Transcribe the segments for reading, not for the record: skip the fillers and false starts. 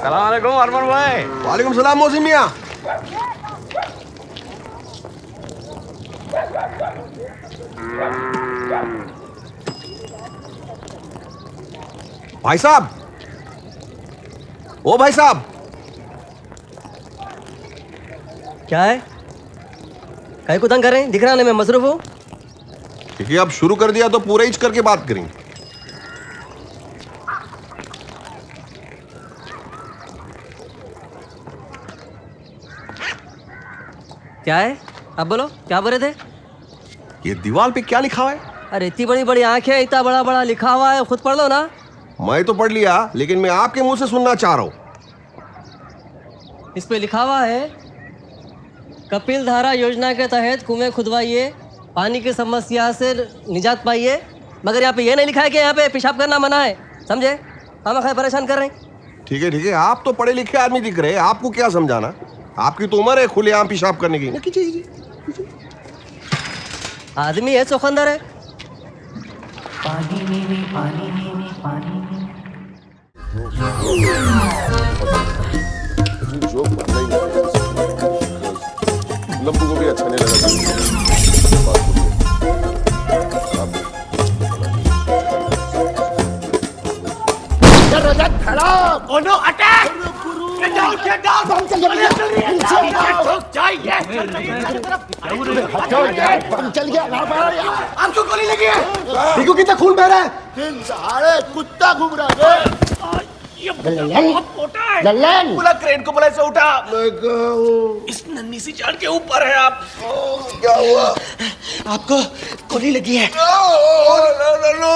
सलाम अलैकुम अरमान भाई। वालेकुम सलाम मोहसिन मियां। भाई साहब, ओ भाई साहब। क्या है? काहे को तंग कर रहे हैं? दिख रहा है मैं मसरूफ हूँ। ठीक है, अब शुरू कर दिया तो पूरा ही करके बात करेंगे। क्या है? अब बोलो, क्या बोल रहे थे? ये दीवार पे क्या लिखा हुआ है? अरे इतनी बड़ी बड़ी आंखें, इतना बड़ा बड़ा लिखा हुआ है, खुद पढ़ लो ना। मैं तो पढ़ लिया, लेकिन मैं आपके मुंह से सुनना चाह रहा हूँ। इस पे लिखा हुआ है, कपिल धारा योजना के तहत कुएं खुदवाइए, पानी की समस्या से निजात पाइए। मगर यहाँ पे ये नहीं लिखा है कि यहाँ पे पेशाब करना मना है। समझे? हम खाए परेशान कर रहे हैं। ठीक है, आप तो पढ़े लिखे आदमी दिख रहे हैं, आपको क्या समझाना। आपकी तो उम्र है खुलेआम पेशाब करने की। कीजिए। आदमी है चौखंदर है। जो लंबू को भी अच्छा नहीं लगा। No attack! Get down! Get down! Bomb चल गया! बम चल गया! आपको गोली लगी है? देखो कितना खून बह रहा है। सारे कुत्ता घूम रहा है। लल्लन पूरा क्रेन को बोला से उठा। इस नन्ही सी जान के ऊपर है आप। क्या हुआ? आपको गोली लगी है। No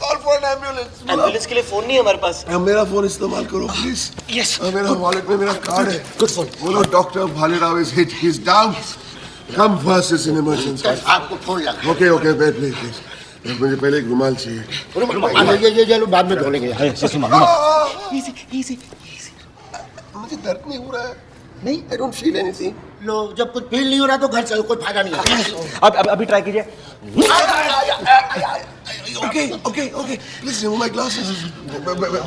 call for an ambulance. Ambulance के लिए फोन नहीं है हमारे पास। मेरा फोन इस्तेमाल करो प्लीज। यस। मेरा वॉलेट में मेरा कार्ड है। Good phone. बोलो doctor Bhalerao is hit, he is down, come fast, is in emergency. आपको फोन लगा। ओके वेट प्लीज, मुझे पहले एक रुमाल चाहिए। ये लो बाद में धोने के लिए। इजी मुझे दर्द नहीं हो रहा है। नहीं, आई डोंट फील एनीथिंग। लो, जब कुछ फील नहीं हो रहा तो घर चलो, कोई फायदा नहीं है। अब अभी ट्राई कीजिए। Okay please remove my glasses.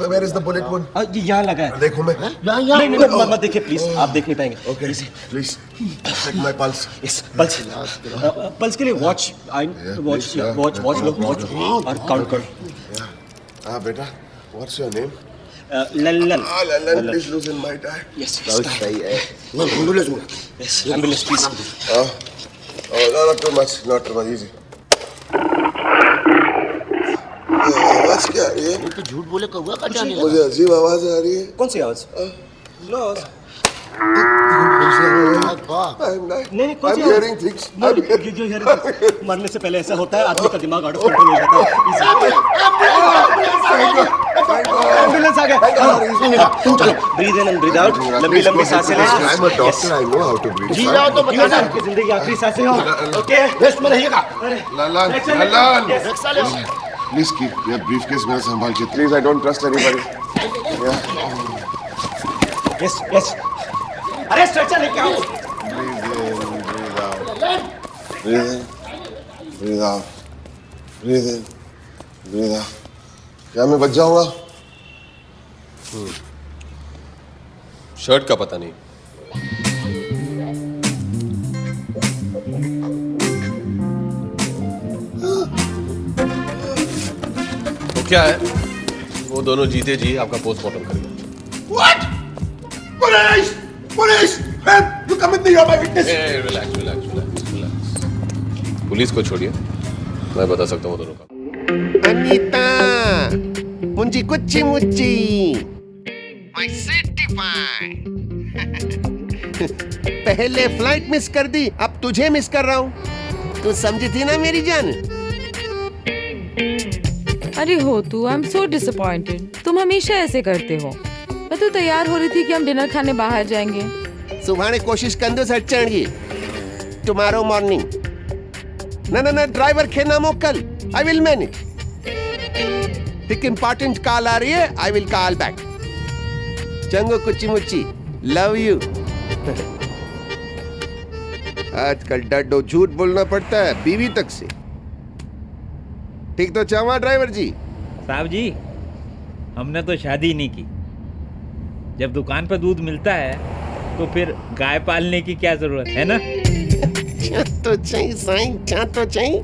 Where is the bullet wound? यहाँ लगा है। देखो मैं। नहीं, मत देखिए प्लीज, आप देख नहीं पाएंगे। Okay please check my pulse. Yes, pulse के लिए वॉच लो और काउंट करो। हाँ बेटा, what's your name? Lallan. Lallan, please loosen my tie. Yes, सही है। Yes, ambulance please. Not too much, easy. आवाज क्या आ रही है? तो झूठ बोले कौवा का जाने लगा। मुझे अजीब आवाज आ रही है। कौन सी आवाज? नहीं, कौन सी hearing things. मरने से पहले ऐसा होता है, आदमी का दिमाग आउट ऑफ कंट्रोल हो जाता है। एम्बुलेंस आ गया। तुम चलो, breathe in and breathe out, लंबी सांसें लें। I'm a doctor, I know how to breathe. जी जाओ तो बताना आपकी जिंदगी आखिरी सांसें हो। ओके, रेस्ट में रहिएगा। Lalan, please keep your briefcase मेरा संभाल के। Please, I don't trust anybody. Yes. अरे स्ट्रेचर लेके आओ। Breathe in, breathe out. क्या मैं बच जाऊंगा? शर्ट का पता नहीं। तो क्या है, वो दोनों जीते जी आपका पोस्टमार्टम करेंगे। What? Police! Help! You come with me, you're my witness. Relax. Police को छोड़िए, मैं बता सकता हूँ दोनों का। अनीता, मुंजी कुच्ची मुच्ची, मैं सर्टिफाइड। पहले फ्लाइट मिस कर दी, अब तुझे मिस कर रहा हूँ। तू समझी थी ना मेरी जान? अरे हो तू, आई एम सो डिसअपॉइंटेड। तुम हमेशा ऐसे करते हो। मैं तो तैयार हो रही थी कि हम डिनर खाने बाहर जाएंगे। सुबह ने कोशिश कंदो सर चढ़ी। Tomorrow morning. ना ड्राइवर खेना मोकल। I will manage. एक इंपॉर्टेंट कॉल आ रही है, आई विल कॉल बैक। चंगो कुच्ची मुच्ची, लव यू। आजकल डड्डो झूठ बोलना पड़ता है बीवी तक से। ठीक तो चावा ड्राइवर जी। साहब जी, हमने तो शादी नहीं की। जब दुकान पर दूध मिलता है तो फिर गाय पालने की क्या जरूरत है ना? तो चाहिए साईं, तो चाहिए।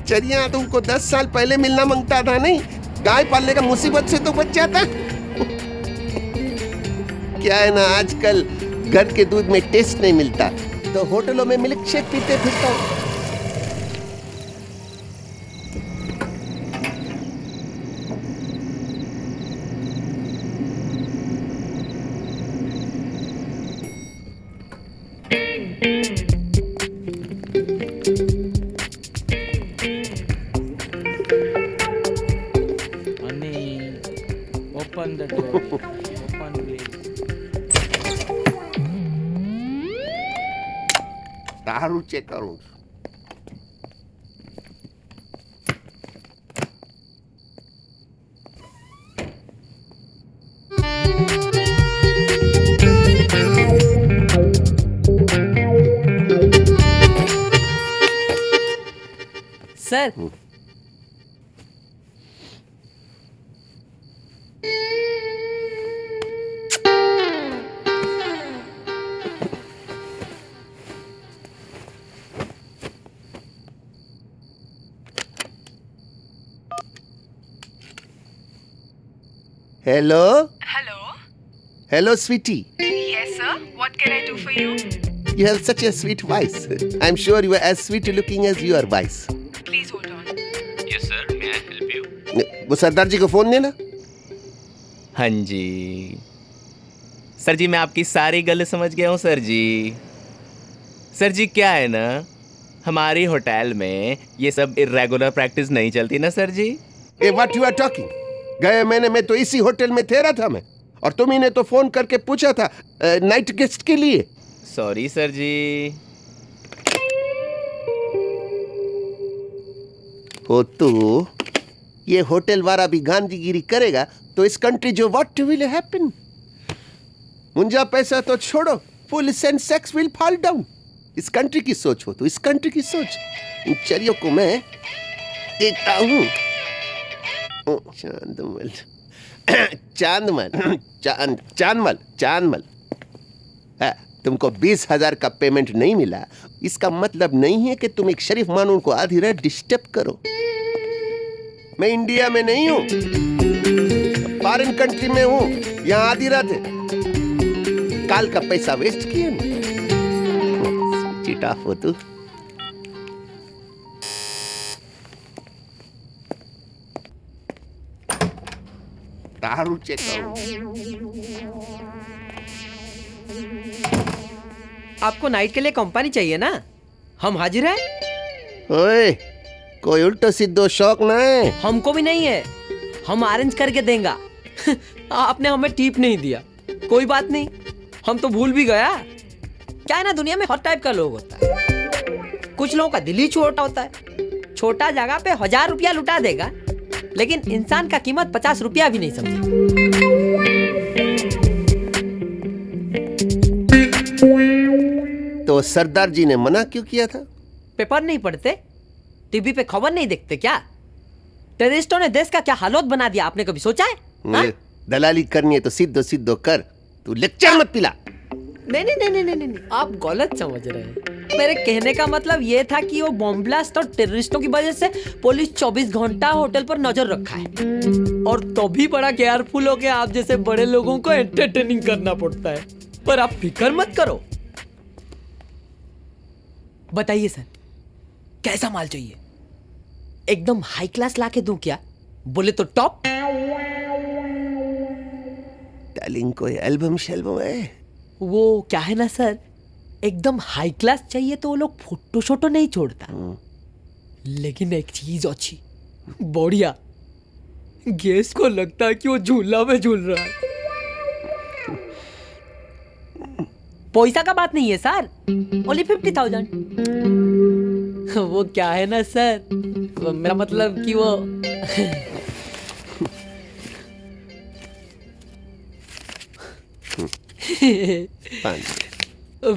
चलिए तुमको 10 साल पहले मिलना मांगता था नहीं, गाय पालने का मुसीबत से तो बच जाता। क्या है ना, आजकल घर के दूध में टेस्ट नहीं मिलता तो होटलों में मिल्क शेक पीते फिरता हूँ। Open the door. Open please. दारू चेक करूं। Sir hello Hello. Hello sweetie, Yes, sir. What can I do for you? you have such a sweet voice. I'm sure you are as sweet looking as your voice. Please hold on. Yes sir, may I help you? वो सरदार जी को phone देना। हाँ जी sir जी, मैं आपकी सारी गल समझ गया हूँ सर जी। सर जी क्या है ना, हमारी होटल में ये सब इरेगुलर प्रैक्टिस नहीं चलती ना sir ji. A what you are talking? गए महीने में तो इसी होटल में ठहरा था मैं, और तुम ही ने तो फोन करके पूछा था नाइट गेस्ट के लिए। सॉरी सर जी। हो तो ये होटल वाला भी गांधीगिरी करेगा तो इस कंट्री जो व्हाट विल हैपन? मुंजा पैसा तो छोड़ो, police and sex will fall down. इस कंट्री की सोच हो तो इस कंट्री की सोच। इन चरियों को मैं देखता हूँ। चांदमल चांदमल चांदमल चांदमल, तुमको 20,000 का पेमेंट नहीं मिला, इसका मतलब नहीं है कि तुम एक शरीफ मानून को आधी रात डिस्टर्ब करो। मैं इंडिया में नहीं हूं, फॉरेन कंट्री में हूं, यहां आधी रात है। काल का पैसा वेस्ट किए चिटा हो तू। दारू चेक करो। आपको नाइट के लिए कंपनी चाहिए ना? हम हाजिर हैं। ओए, कोई उल्टो सीधो शौक ना है? हमको भी नहीं है, हम अरेंज करके देंगे। आपने हमें टिप नहीं दिया, कोई बात नहीं, हम तो भूल भी गया। क्या है ना, दुनिया में हर टाइप का लोग होता है। कुछ लोगों का दिल ही छोटा होता है, छोटा जगह पे 1000 रुपया लुटा देगा, लेकिन इंसान का कीमत 50 रुपया भी नहीं समझे। तो सरदार जी ने मना क्यों किया था? पेपर नहीं पढ़ते, टीवी पे खबर नहीं देखते क्या? टेररिस्टों ने देश का क्या हालत बना दिया, आपने कभी सोचा है? हाँ? दलाली करनी है तो सीधो सीधो कर, तू लेक्चर मत पिला। नहीं नहीं नहीं नहीं नहीं, आप गलत समझ रहे हैं। मेरे कहने का मतलब ये था कि वो बॉम्ब ब्लास्ट और टेररिस्टों की वजह से पुलिस 24 घंटा होटल पर नजर रखा है, और तभी बड़ा केयरफुल होके आप जैसे बड़े लोगों को एंटरटेनिंग करना पड़ता है। पर आप फिक्र मत करो। बताइए सर, कैसा माल चाहिए? एकदम हाई क्लास लाके दूं क्या? बोले तो टॉप। डार्लिंग कोई एल्बम शेल्बम है? वो क्या है ना सर, एकदम हाई क्लास चाहिए तो वो लोग फोटो शोटो नहीं छोड़ता, लेकिन एक चीज अच्छी बढ़िया, गेस्ट को लगता है कि वो झूला में झूल रहा है। पैसा का बात नहीं है सर, ओनली 50,000। वो क्या है ना सर, मेरा मतलब कि वो पानी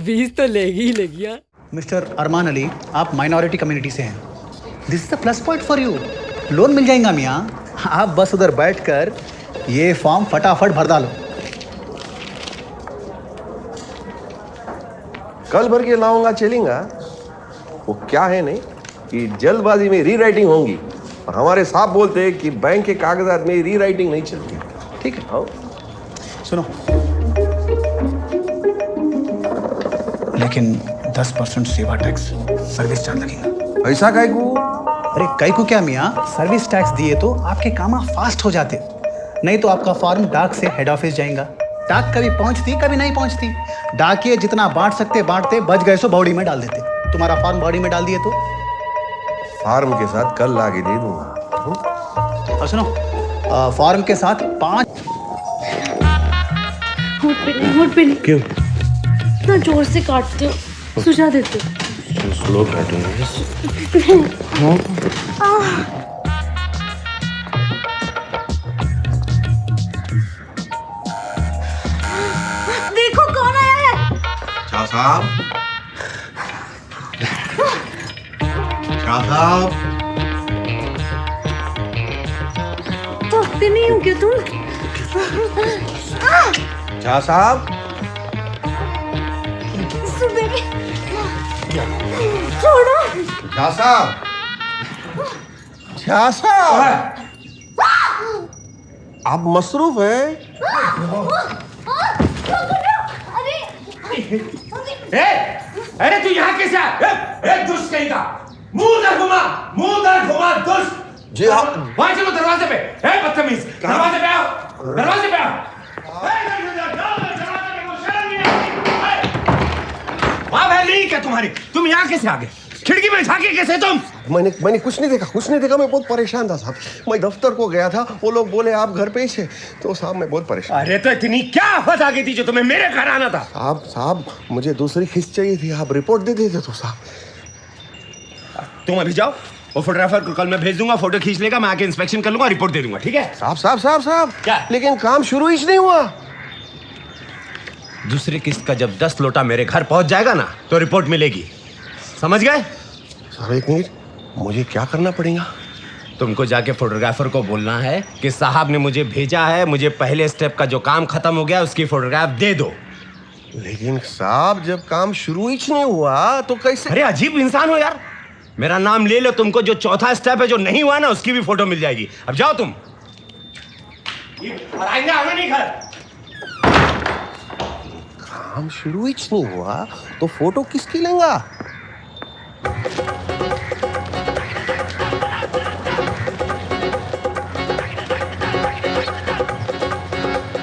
20 तो लेगी ही लेगी। मिस्टर अरमान अली, आप माइनॉरिटी कम्युनिटी से हैं। This is the plus point for you. Loan मिल जाएगा मियाँ। आप बस उधर बैठकर ये फॉर्म फटाफट भर डालो। कल भर के लाऊंगा चलेगा। वो क्या है नहीं कि जल्दबाजी में रीराइटिंग होंगी और हमारे साहब बोलते हैं कि बैंक के कागजात में रीराइटिंग नहीं चलती। ठीक है, आओ सुनो, लेकिन 10% सेवा टैक्स सर्विस चार्ज लगेगा। ऐसा काहे को? अरे कई को क्या मियाँ, सर्विस टैक्स दिए तो आपके काम फास्ट हो जाते, नहीं तो आपका फॉर्म डाक से हेड ऑफिस जाएगा। डाक कभी पहुंचती कभी नहीं पहुंचती। डाकिए जितना बांट सकते बांटते, बच गए सो बॉडी में डाल देते। तुम्हारा फॉर्म बॉडी में डाल दिए तो फार्म के साथ कल लाके दे दूंगा। और सुनो, फॉर्म के साथ 5 होठ पे नहीं। क्यों? इतना जोर से काटते हो, सुझा देते हो। स्लो काटूंगा। देखो कौन आया है। शाह साहब, शाह साहब, थकते नहीं हो क्या तुम? शाह साहब, सुबह छोड़ो। शाह साहब, शाह साहब, आप मसरूफ है? अरे तू यहाँ कैसे आया? दुष्ट कहीं का, मुंह उधर घुमा दुष्ट। जी हाँ। वहां चलो दरवाजे पे। बदतमीज, दरवाजे पे आओ, दरवाजे पे आओ। वहां बहन नहीं क्या तुम्हारी? तुम यहाँ कैसे आ गए? खिड़की में झांके कैसे तुम? मैंने कुछ नहीं देखा। मैं बहुत परेशान था साहब। मैं दफ्तर को गया था, वो लोग बोले आप घर पे ही थे, तो साहब मैं बहुत परेशान। अरे तो इतनी क्या आफत आ गई थी जो तुम्हें मेरे घर आना था? साहब मुझे दूसरी खिस्त चाहिए थी, आप रिपोर्ट दे देते तो साहब। तुम अभी जाओ, वो फोटोग्राफर को कल मैं भेज दूंगा, फोटो खींच लेगा, मैं आके इंस्पेक्शन कर लूंगा, रिपोर्ट दे दूंगा, ठीक है? साहब क्या? लेकिन काम शुरू ही नहीं हुआ। दूसरी किस्त का जब 10 लोटा मेरे घर पहुंच जाएगा ना, तो रिपोर्ट मिलेगी, समझ गए? साहब एक मिनट, मुझे क्या करना पड़ेगा? तुमको जाके फोटोग्राफर को बोलना है कि साहब ने मुझे भेजा है, मुझे पहले स्टेप का जो काम खत्म हो गया उसकी फोटोग्राफ दे दो। लेकिन साहब जब काम शुरू ही नहीं हुआ तो कैसे? अरे अजीब इंसान हो यार। मेरा नाम ले लो, तुमको जो चौथा स्टेप है जो नहीं हुआ ना, उसकी भी फोटो मिल जाएगी। अब जाओ तुम। और आएंगे हमें नहीं घर। काम शुरू ही नहीं हुआ तो फोटो किसकी लेगा?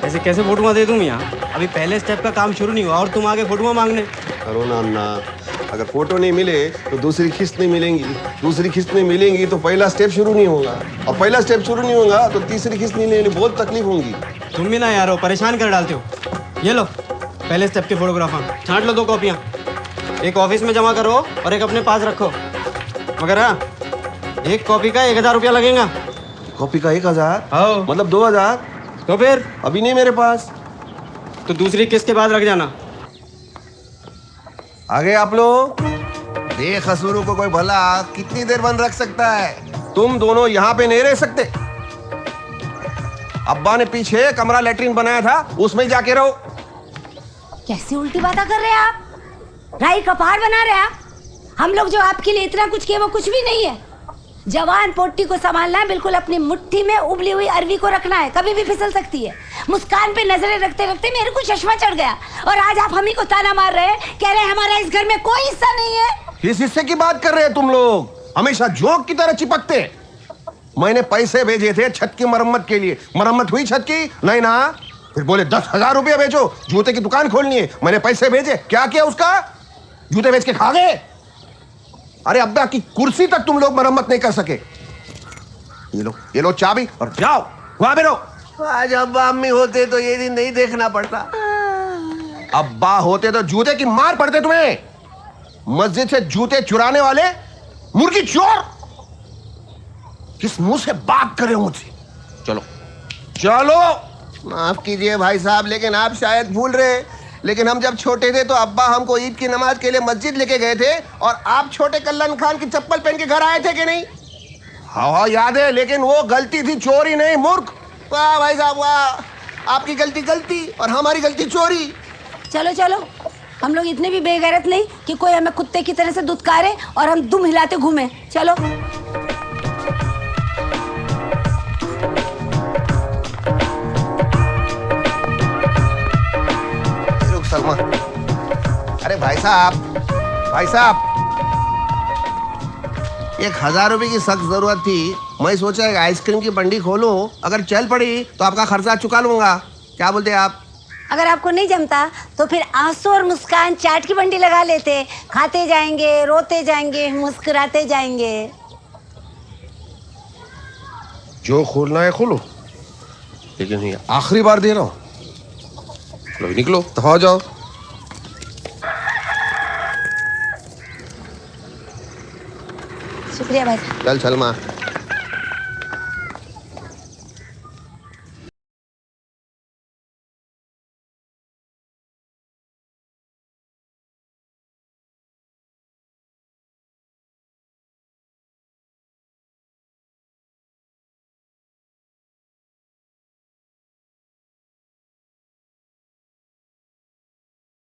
ऐसे कैसे फोटोआं दे दूं यहाँ? अभी पहले स्टेप का काम शुरू नहीं हुआ और तुम आगे फोटोआं मांगने। करो ना अन्ना, अगर फोटो नहीं मिले तो दूसरी किस्त नहीं मिलेंगी, दूसरी किस्त नहीं मिलेंगी तो पहला स्टेप शुरू नहीं होगा, और पहला स्टेप शुरू नहीं होगा तो तीसरी किस्त नहीं लेनी, बहुत तकलीफ होगी। तुम भी ना यारो, परेशान कर डालते हो। ये लो पहले स्टेप के फोटोग्राफर, छांट लो 2 कॉपियाँ, एक ऑफिस में जमा करो और एक अपने पास रखो। मगर हाँ, एक कॉपी का 1000 रुपया लगेगा। कॉपी का 1000? हाँ। मतलब 2000? तो फिर अभी नहीं मेरे पास। तो दूसरी किस्त के बाद रख जाना। आगे आप लोग बेकसूरों को कोई भला कितनी देर बंद रख सकता है? तुम दोनों यहाँ पे नहीं रह सकते। अब्बा ने पीछे कमरा लेटरिन बनाया था, उसमें जाके रहो। कैसी उल्टी बातें कर रहे हैं आप? राई का पहाड़ बना रहे हैं आप? हम लोग जो आपके लिए इतना कुछ किए वो कुछ भी नहीं है। जवान पोटी को संभालना है, बिल्कुल अपनी मुट्ठी में उबली हुई अरवी को रखना है, कभी भी फिसल सकती है। मुस्कान पे नजरें रखते रखते मेरे को चश्मा चढ़ गया और आज आप हम ही को ताना मार रहे हैं, कह रहे हैं हमारा इस घर में कोई हिस्सा नहीं है। किस हिस्से की बात कर रहे हैं तुम लोग? हमेशा जोक की तरह चिपकते। मैंने पैसे भेजे थे छत की मरम्मत के लिए, मरम्मत हुई छत की? नहीं ना। फिर बोले 10,000 रुपया भेजो, जूते की दुकान खोलनी है। मैंने पैसे भेजे, क्या किया उसका? जूते बेच के खा गए। अरे अब्बा की कुर्सी तक तुम लोग मरम्मत नहीं कर सके। ये लो चाबी और जाओ वहां पे रहो। आज अब्बा अम्मी होते तो ये दिन नहीं देखना पड़ता। अब्बा होते तो जूते की मार पड़ते तुम्हें। मस्जिद से जूते चुराने वाले मुर्गी चोर, किस मुंह से बात कर रहे हो मुझसे? चलो चलो। माफ कीजिए भाई साहब, लेकिन आप शायद भूल रहे लेकिन हम जब छोटे थे तो अब्बा हमको ईद की नमाज के लिए मस्जिद लेके गए थे और आप छोटे कल्लन खान की चप्पल पहन के घर आए थे कि नहीं? हाँ याद है, लेकिन वो गलती थी, चोरी नहीं मूर्ख। वाह भाई साहब वाह, आपकी गलती और हमारी गलती चोरी। चलो चलो, हम लोग इतने भी बेगैरत नहीं कि कोई हमें कुत्ते की तरह से दुत्कारे और हम दुम हिलाते घूमे। चलो रुक सलमा। अरे भाई साहब 1000 रुपए की सख्त जरूरत थी। मैं सोचा एक आइसक्रीम की बंडी खोलूं, अगर चल पड़ी तो आपका खर्चा चुका लूंगा। क्या बोलते हैं आप? अगर आपको नहीं जमता तो फिर आंसू और मुस्कान चाट की बंडी लगा लेते, खाते जाएंगे, रोते जाएंगे, मुस्कुराते जाएंगे। जो खोलना है खोलो, लेकिन ये आखिरी बार दे रहा हूं। निकलो, दफा जाओ। शुक्रिया भाई। चल सलमा।